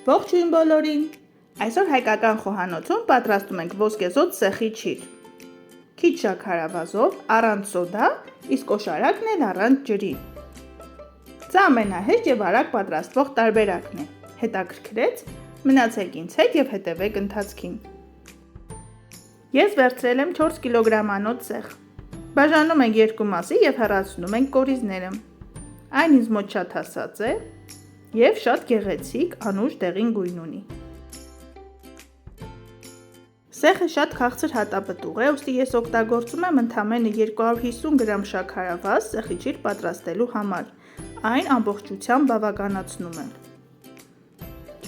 Ողջույն բոլորին։ Այսօր հայկական խոհանոցում պատրաստում ենք ոսկեզօծ սեխի չիր։ Քիչ շաքարավազով, առանց սոդա, իսկ օշարակն էլ առանց ջրի։ Սա ամենահեշտ եւ արագ պատրաստվող տարբերակն է։ Հետաքրքրեց։ Մնացեք ինձ հետ եւ հետևեք ընթացքին։ Ես վերցրել եմ 4 կիլոգրամանոց սեխ։ Բաժանում ենք երկու մասի եւ հեռացնում ենք կորիզները։ Այն ինձ մոտ շատ հասած է եւ շատ գեղեցիկ անուշ դեղին գույն ունի։ Սեխը շատ քաղցր հատապտուղ է, ուստի ես օգտագործում եմ ընդամենը 250 գրամ շաքարավազ սեխի ջիր պատրաստելու համար։ Այն ամբողջությամբ բավականացնում է։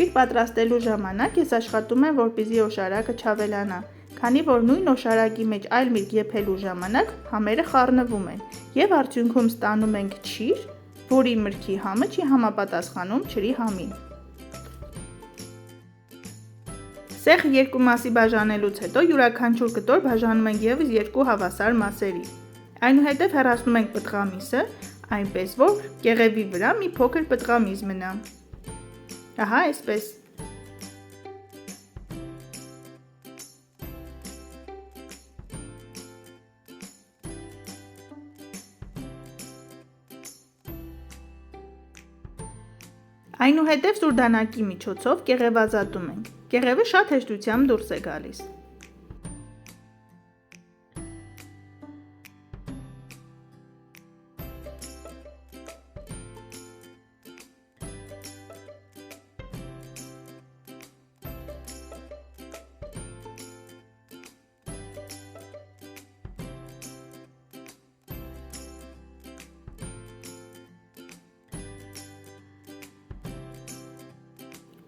Ջիր պատրաստելու ժամանակ ես աշխատում եմ, որպեսզի օշարակը չավելանա, քանի որ նույն օշարակի մեջ այլ միրգ եփելու ժամանակ համերը խառնվում են եւ արդյունքում ստանում ենք չիր, որի մրգի համը չի համապատասխանում ջրի համին։ Սեխը երկու մասի բաժանելուց հետո յուրաքանչյուր կտոր բաժանում ենք ևս երկու հավասար մասերի։ Այնուհետև հեռացնում ենք պտղամիսը, այնպես որ կեղևի վրա մի փոքր պտղամիս մնա։ Ահա այսպես։ Այնուհետև սուրդանակի միջոցով կեղևազատում ենք։ Կեղևը շատ հեշտությամբ դուրս է գալիս։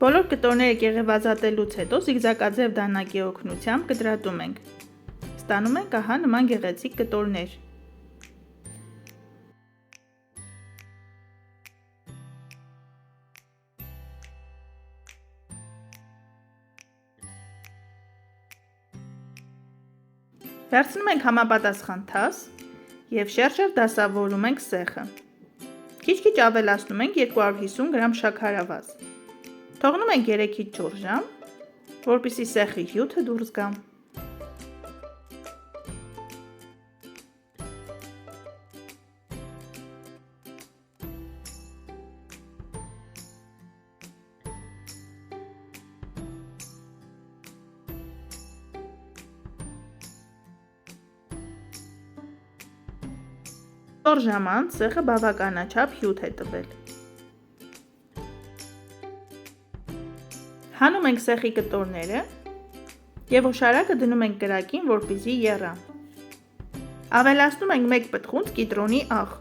Բոլոր կտորները կեղևազատելուց հետո զիգզակաձև դանակի օգնությամբ կտրատում ենք։ Ստանում ենք ահա նման գեղեցիկ կտորներ։ Վերցնում ենք համապատասխան թաս եւ շերշեր դասավորում ենք սեխը։ Քիչ-քիչ ավելացնում ենք 250 գրամ շաքարավազ։ Թողնում ենք 3-ից 4 ժամ, որպեսզի սեխի հյութը դուրս գա։ Օր ժամ անց սեխը բավականաչափ հյութ է տվել։ Հանում ենք սեխի կտորները եւ օշարակը դնում ենք կրակին, որպեսզի եռա։ Ավելացնում ենք 1 պտղունց կիտրոնի աղ։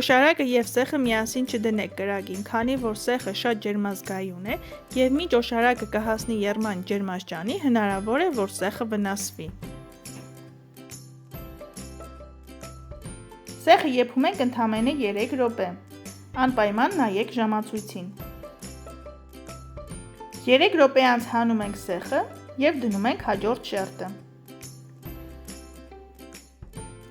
Օշարակը եւ սեխը միասին չդնեք կրակին, քանի որ սեխը շատ ջերմազգայուն է եւ մինչ օշարակը կհասնի եռման ջերմաստիճանի, հնարավոր է, որ սեխը վնասվի։ Սեխը եփում ենք ընդամենը 3 րոպե։ Անպայման նայեք ժամացույցին։ 3 րոպե անց հանում ենք սեխը եւ դնում ենք հաջորդ շերտը։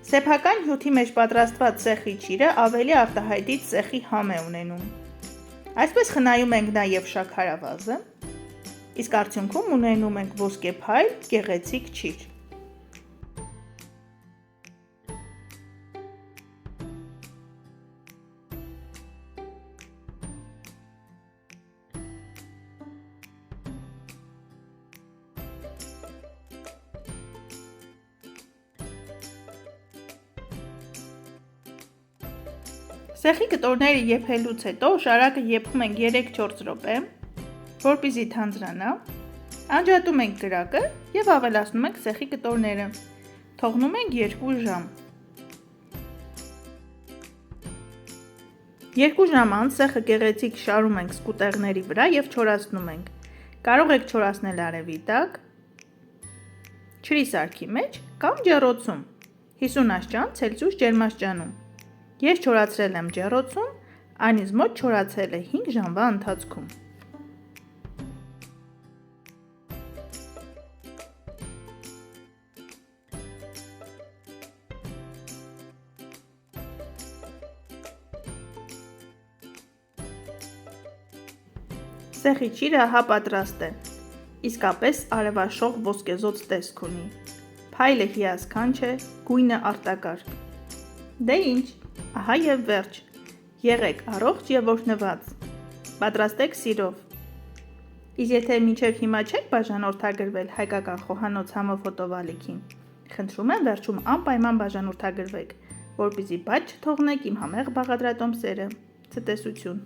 Սեփական հյութի մեջ պատրաստված սեխի չիրը ավելի արտահայտիչ սեխի համ է ունենում։ Այսպես խնայում ենք նաեւ շաքարավազը, իսկ արդյունքում ունենում ենք ոսկեփայլ գեղեցիկ չիր։ Սեխի կտորները եփելուց հետո օշարակը եփում ենք 3-4 րոպե, որպեսզի թանձրանա, անջատում ենք կրակը եւ ավելացնում ենք սեխի կտորները։ Թողնում ենք 2 ժամ։ 2 ժամ անց սեխը գեղեցիկ շարում ենք սկուտեղների վրա եւ չորացնում ենք։ Կարող եք չորացնել արևի տակ, ջրի սարքի մեջ կամ ջեռոցում 50 աստիճան Ցելսիուս ջերմաստիճանում։ Ես չորացրել եմ ջեռոցում, այն ինձ մոտ չորացել է 5 ժամվա ընթացքում։ Սեխի ճիրը ահա պատրաստ է։ Իսկապես արևաշող ոսկեզոծ տեսք ունի։ Փայլը հիասքանչ է, գույնը արտակարգ։ Դե ինչ, ահա եւ վերջ։ Եղեք առողջ եւ օրհնված։ Պատրաստեք սիրով։ Իսկ եթե մինչև հիմա չեք բաժանորդագրվել հայկական խոհանոց համով ֆոտովալիքին, խնդրում եմ վերջում անպայման բաժանորդագրվեք, որպեսզի բաց չթողնեք իմ համեղ բաղադրատոմսերը։ Ցտեսություն։